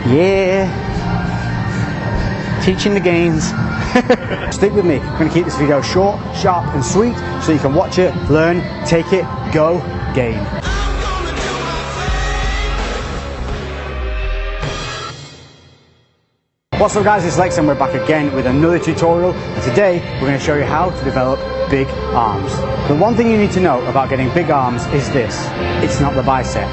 Yeah. Teaching the gains. Stick with me. I'm going to keep this video short, sharp and sweet so you can watch it, learn, take it, go, gain. What's up guys, it's Lex and we're back again with another tutorial, and today we're going to show you how to develop big arms. The one thing you need to know about getting big arms is this: it's not the bicep,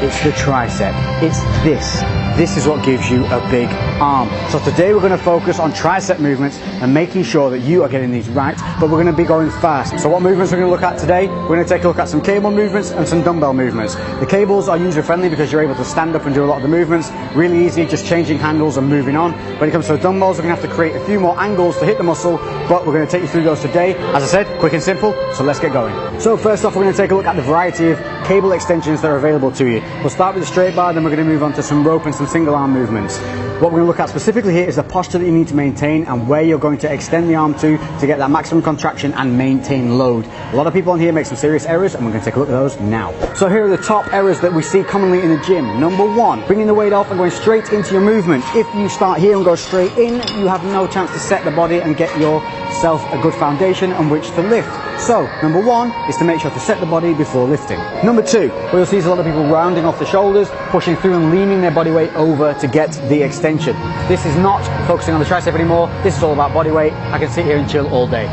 it's the tricep, it's this. This is what gives you a big arm. So today we're going to focus on tricep movements and making sure that you are getting these right, but we're going to be going fast. So what movements we're going to look at today? We're going to take a look at some cable movements and some dumbbell movements. The cables are user friendly because you're able to stand up and do a lot of the movements. Really easy, just changing handles and moving on. When it comes to the dumbbells, we're going to have to create a few more angles to hit the muscle, but we're going to take you through those today. As I said, quick and simple, so let's get going. So first off, we're going to take a look at the variety of cable extensions that are available to you. We'll start with the straight bar, then we're going to move on to some rope and some single arm movements. What we're going to look at specifically here is the posture that you need to maintain and where you're going to extend the arm to get that maximum contraction and maintain load. A lot of people on here make some serious errors, and we're going to take a look at those now. So here are the top errors that we see commonly in the gym. Number one, bringing the weight off and going straight into your movement. If you start here and go straight in, you have no chance to set the body and get yourself a good foundation on which to lift. So number one is to make sure to set the body before lifting. Number two, what you'll see is a lot of people rounding off the shoulders, pushing through and leaning their body weight over to get the extension. This is not focusing on the tricep anymore. This is all about body weight. I can sit here and chill all day.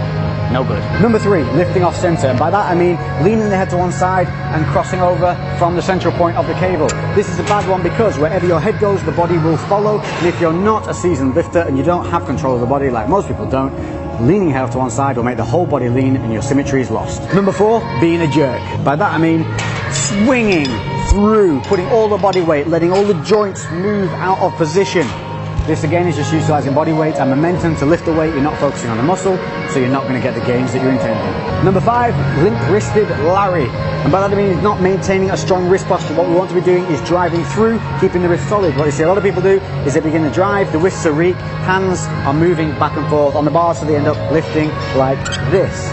No good. Number three, lifting off center. And by that I mean leaning the head to one side and crossing over from the central point of the cable. This is a bad one because wherever your head goes, the body will follow. And if you're not a seasoned lifter and you don't have control of the body like most people don't, leaning your head off to one side will make the whole body lean and your symmetry is lost. Number four, being a jerk. By that I mean swinging through, putting all the body weight, letting all the joints move out of position. This again is just utilizing body weight and momentum to lift the weight. You're not focusing on the muscle, so you're not going to get the gains that you're intending. Number five, limp-wristed Larry. And by that I mean not maintaining a strong wrist posture. What we want to be doing is driving through, keeping the wrist solid. What you see a lot of people do is they begin to drive, the wrists are weak, hands are moving back and forth on the bar, so they end up lifting like this.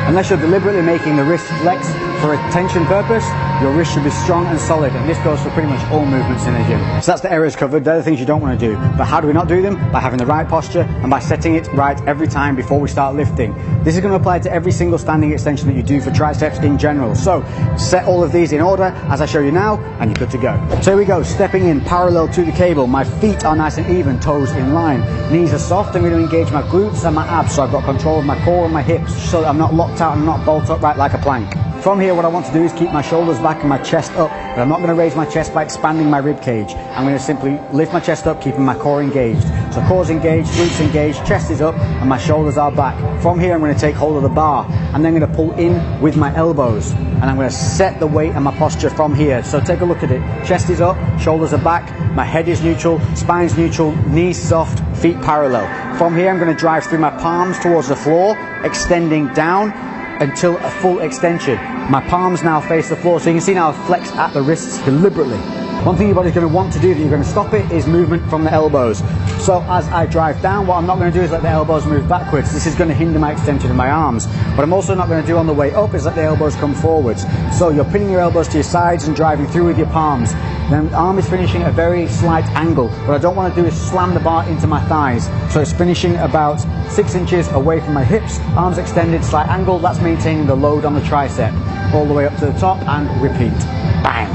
Unless you're deliberately making the wrist flex for a tension purpose, your wrist should be strong and solid, and this goes for pretty much all movements in the gym. So that's the errors covered. They're the things you don't want to do. But how do we not do them? By having the right posture and by setting it right every time before we start lifting. This is going to apply to every single standing extension that you do for triceps in general. So set all of these in order as I show you now, and you're good to go. So here we go, stepping in parallel to the cable. My feet are nice and even, toes in line. Knees are soft. I'm going to engage my glutes and my abs, so I've got control of my core and my hips, so that I'm not locked out and not bolt upright like a plank. From here, what I want to do is keep my shoulders back and my chest up, but I'm not going to raise my chest by expanding my rib cage. I'm going to simply lift my chest up, keeping my core engaged. So core's engaged, glutes engaged, chest is up, and my shoulders are back. From here, I'm going to take hold of the bar, and then I'm going to pull in with my elbows, and I'm going to set the weight and my posture from here. So take a look at it. Chest is up, shoulders are back, my head is neutral, spine's neutral, knees soft, feet parallel. From here, I'm going to drive through my palms towards the floor, extending down until a full extension. My palms now face the floor, so you can see now I've flexed at the wrists deliberately. One thing your body's going to want to do, that you're going to stop it, is movement from the elbows. So as I drive down, what I'm not going to do is let the elbows move backwards. This is going to hinder my extension of my arms. What I'm also not going to do on the way up is let the elbows come forwards. So you're pinning your elbows to your sides and driving through with your palms. Then the arm is finishing at a very slight angle. What I don't want to do is slam the bar into my thighs. So it's finishing about 6 inches away from my hips, arms extended, slight angle. That's maintaining the load on the tricep. All the way up to the top and repeat. Bang.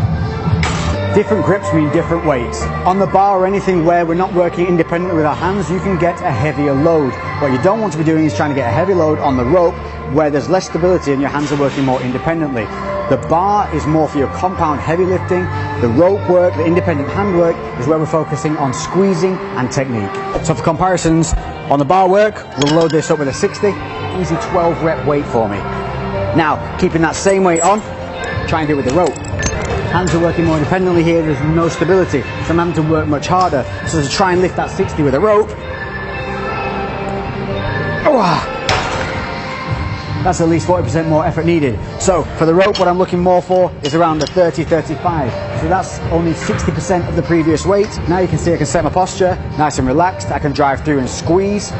Different grips mean different weights. On the bar or anything where we're not working independently with our hands, you can get a heavier load. What you don't want to be doing is trying to get a heavy load on the rope where there's less stability and your hands are working more independently. The bar is more for your compound heavy lifting. The rope work, the independent hand work, is where we're focusing on squeezing and technique. So for comparisons, on the bar work, we'll load this up with a 60, easy 12 rep weight for me. Now, keeping that same weight on, try and do it with the rope. Hands are working more independently here, there's no stability, so I'm having to work much harder. So to try and lift that 60 with a rope, that's at least 40% more effort needed. So for the rope, what I'm looking more for is around the 30-35. So that's only 60% of the previous weight. Now you can see I can set my posture, nice and relaxed. I can drive through and squeeze.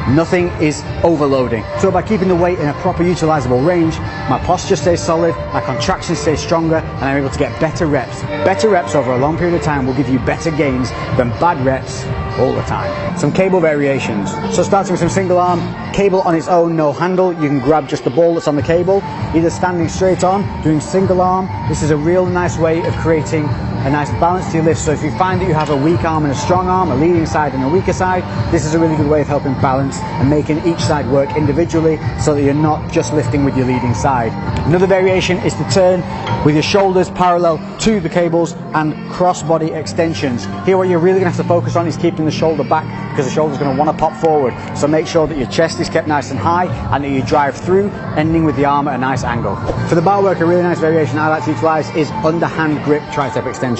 Nothing is overloading. So by keeping the weight in a proper utilizable range, my posture stays solid, my contraction stays stronger, and I'm able to get better reps. Better reps over a long period of time will give you better gains than bad reps all the time. Some cable variations. So starting with some single arm, cable on its own, no handle. You can grab just the ball that's on the cable, either standing straight on, doing single arm. This is a real nice way of creating a nice balance to your lift. So if you find that you have a weak arm and a strong arm, a leading side and a weaker side, this is a really good way of helping balance and making each side work individually so that you're not just lifting with your leading side. Another variation is to turn with your shoulders parallel to the cables and cross-body extensions. Here what you're really going to have to focus on is keeping the shoulder back, because the shoulder's going to want to pop forward. So make sure that your chest is kept nice and high and that you drive through, ending with the arm at a nice angle. For the bar work, a really nice variation I like to utilize is underhand grip tricep extension.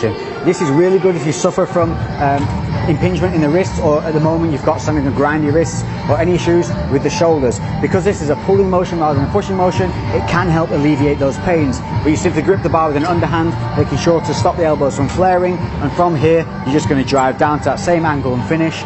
This is really good if you suffer from impingement in the wrists, or at the moment you've got something to grind your wrists, or any issues with the shoulders. Because this is a pulling motion rather than a pushing motion, it can help alleviate those pains. But you simply grip the bar with an underhand, making sure to stop the elbows from flaring, and from here you're just going to drive down to that same angle and finish,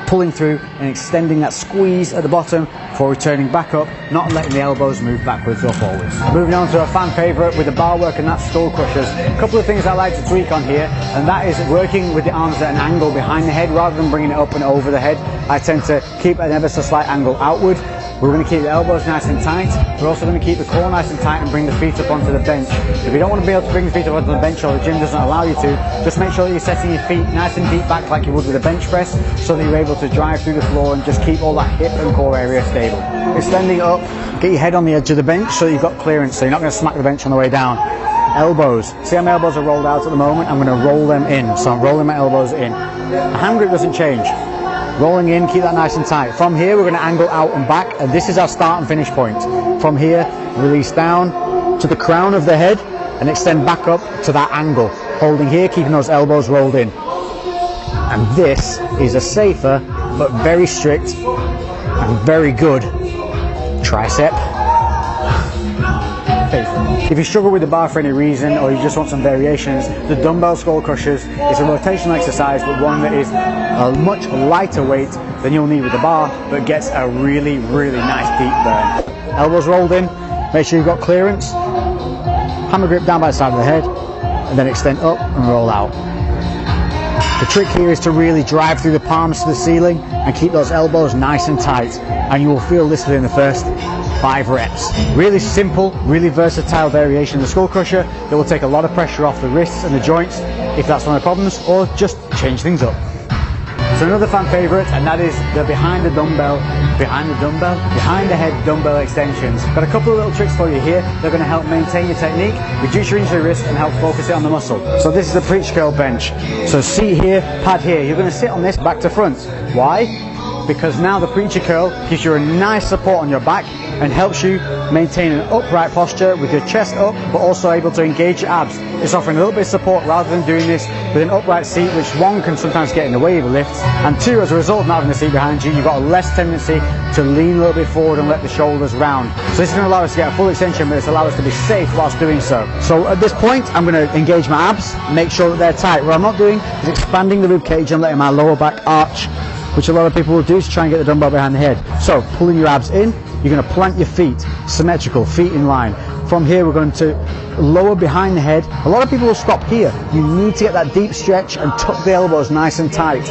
pulling through and extending that squeeze at the bottom before returning back up, not letting the elbows move backwards or forwards. Moving on to a fan favourite with the bar work, and that's skull crushers. A couple of things I like to tweak on here, and that is working with the arms at an angle behind the head rather than bringing it up and over the head. I tend to keep an ever so slight angle outward. We're going to keep the elbows nice and tight. We're also going to keep the core nice and tight and bring the feet up onto the bench. If you don't want to be able to bring the feet up onto the bench, or the gym doesn't allow you to, just make sure that you're setting your feet nice and deep back like you would with a bench press, so that you're able to drive through the floor and just keep all that hip and core area stable. Extending up, get your head on the edge of the bench so you've got clearance, so you're not going to smack the bench on the way down. Elbows. See how my elbows are rolled out at the moment? I'm going to roll them in. So I'm rolling my elbows in. The hand grip doesn't change. Rolling in, keep that nice and tight. From here, we're going to angle out and back, and this is our start and finish point. From here, release down to the crown of the head and extend back up to that angle. Holding here, keeping those elbows rolled in. And this is a safer, but very strict and very good tricep favorite. If you struggle with the bar for any reason, or you just want some variations, the dumbbell skull crushers is a rotational exercise, but one that is a much lighter weight than you'll need with the bar, but gets a really, really nice deep burn. Elbows rolled in, make sure you've got clearance, hammer grip down by the side of the head, and then extend up and roll out. The trick here is to really drive through the palms to the ceiling and keep those elbows nice and tight, and you will feel this within the first 5 reps. Really simple, really versatile variation of the skull crusher that will take a lot of pressure off the wrists and the joints if that's one of the problems, or just change things up. So another fan favourite, and that is the behind the head dumbbell extensions. Got a couple of little tricks for you here. They're going to help maintain your technique, reduce your injury risk, and help focus it on the muscle. So this is a preacher curl bench. So seat here, pad here. You're going to sit on this back to front. Why? Because now the preacher curl gives you a nice support on your back and helps you maintain an upright posture with your chest up, but also able to engage your abs. It's offering a little bit of support rather than doing this with an upright seat, which one, can sometimes get in the way of the lifts, and two, as a result of not having the seat behind you, you've got a less tendency to lean a little bit forward and let the shoulders round. So this is going to allow us to get a full extension, but it's allow us to be safe whilst doing so. So at this point, I'm going to engage my abs, make sure that they're tight. What I'm not doing is expanding the rib cage and letting my lower back arch, which a lot of people will do to try and get the dumbbell behind the head. So pulling your abs in, you're going to plant your feet, symmetrical, feet in line. From here we're going to lower behind the head. A lot of people will stop here. You need to get that deep stretch and tuck the elbows nice and tight.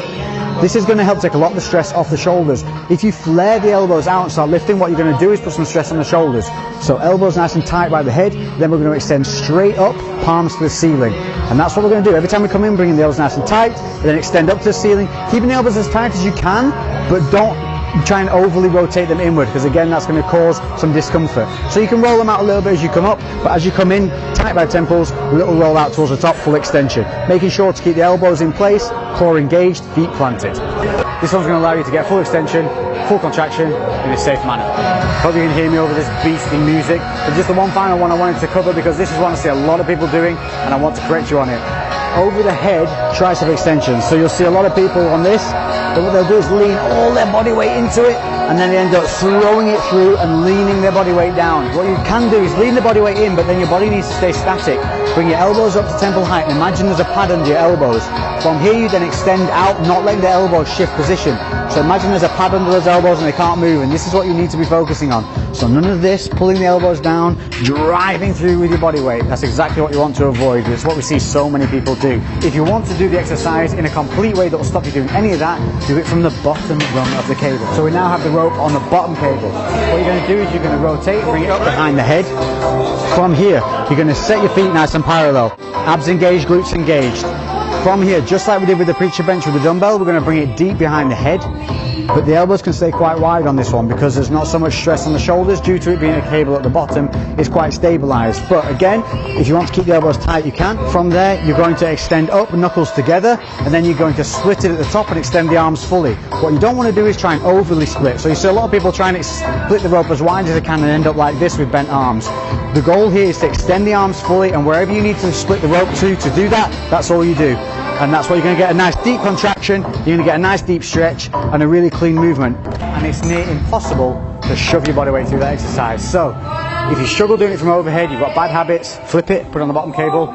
This is going to help take a lot of the stress off the shoulders. If you flare the elbows out and start lifting, what you're going to do is put some stress on the shoulders. So elbows nice and tight by the head, then we're going to extend straight up, palms to the ceiling. And that's what we're going to do. Every time we come in, bringing the elbows nice and tight, and then extend up to the ceiling, keeping the elbows as tight as you can, but don't try and overly rotate them inward, because again that's going to cause some discomfort. So you can roll them out a little bit as you come up, but as you come in, tight by the temples, a little roll out towards the top, full extension. Making sure to keep the elbows in place, core engaged, feet planted. This one's going to allow you to get full extension, full contraction in a safe manner. Hope you can hear me over this beastly music. But just the one final one I wanted to cover, because this is one I see a lot of people doing and I want to correct you on it. Over the head tricep extensions. So you'll see a lot of people on this, but what they'll do is lean all their body weight into it and then they end up throwing it through and leaning their body weight down. What you can do is lean the body weight in, but then your body needs to stay static. Bring your elbows up to temple height and imagine there's a pad under your elbows. From here you then extend out, not letting the elbows shift position. So imagine there's a pad under those elbows and they can't move, and this is what you need to be focusing on. So none of this, pulling the elbows down, driving through with your body weight. That's exactly what you want to avoid. It's what we see so many people do. If you want to do the exercise in a complete way that will stop you doing any of that, do it from the bottom rung of the cable. So we now have the rope on the bottom cable. What you're going to do is you're going to rotate, bring it up behind the head. From here, you're going to set your feet nice and parallel. Abs engaged, glutes engaged. From here, just like we did with the preacher bench with the dumbbell, we're going to bring it deep behind the head. But the elbows can stay quite wide on this one because there's not so much stress on the shoulders due to it being a cable at the bottom. It's quite stabilized. But again, if you want to keep the elbows tight, you can. From there, you're going to extend up, knuckles together, and then you're going to split it at the top and extend the arms fully. What you don't want to do is try and overly split. So you see a lot of people trying to split the rope as wide as they can and end up like this with bent arms. The goal here is to extend the arms fully, and wherever you need to split the rope to do that, that's all you do. And that's where you're going to get a nice deep contraction, you're going to get a nice deep stretch and a really clean movement. And it's near impossible to shove your body weight through that exercise. So if you struggle doing it from overhead, you've got bad habits, flip it, put it on the bottom cable,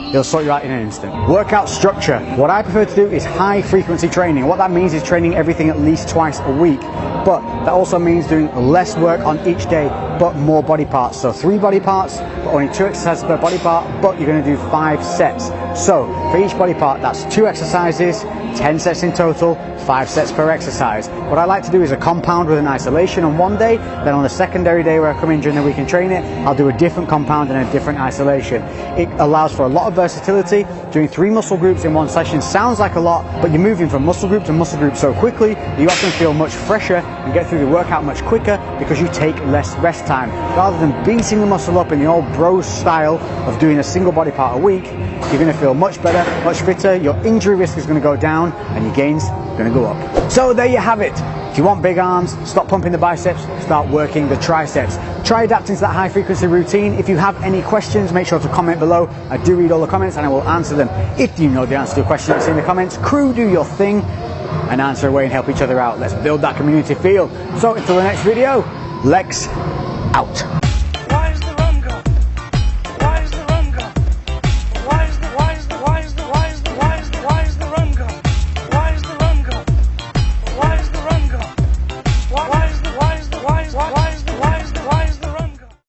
it'll sort you out in an instant. Workout structure. What I prefer to do is high frequency training. What that means is training everything at least twice a week. But that also means doing less work on each day, but more body parts. So 3 body parts, but only 2 exercises per body part, but you're going to do 5 sets. So for each body part, that's 2 exercises, 10 sets in total, 5 sets per exercise. What I like to do is a compound with an isolation on one day, then on the secondary day where I come in during the week and train it, I'll do a different compound and a different isolation. It allows for a lot of versatility. Doing 3 muscle groups in one session sounds like a lot, but you're moving from muscle group to muscle group so quickly, you often feel much fresher and get through the workout much quicker because you take less rest time. Rather than beating the muscle up in the old bro style of doing a single body part a week, you're going to feel much better, much fitter, your injury risk is going to go down and your gains are going to go up. So there you have it. If you want big arms, stop pumping the biceps, start working the triceps. Try adapting to that high frequency routine. If you have any questions, make sure to comment below. I do read all the comments and I will answer them. If you know the answer to a question that's in the comments, crew, do your thing and answer away and help each other out. Let's build that community feel. So until the next video, Lex out.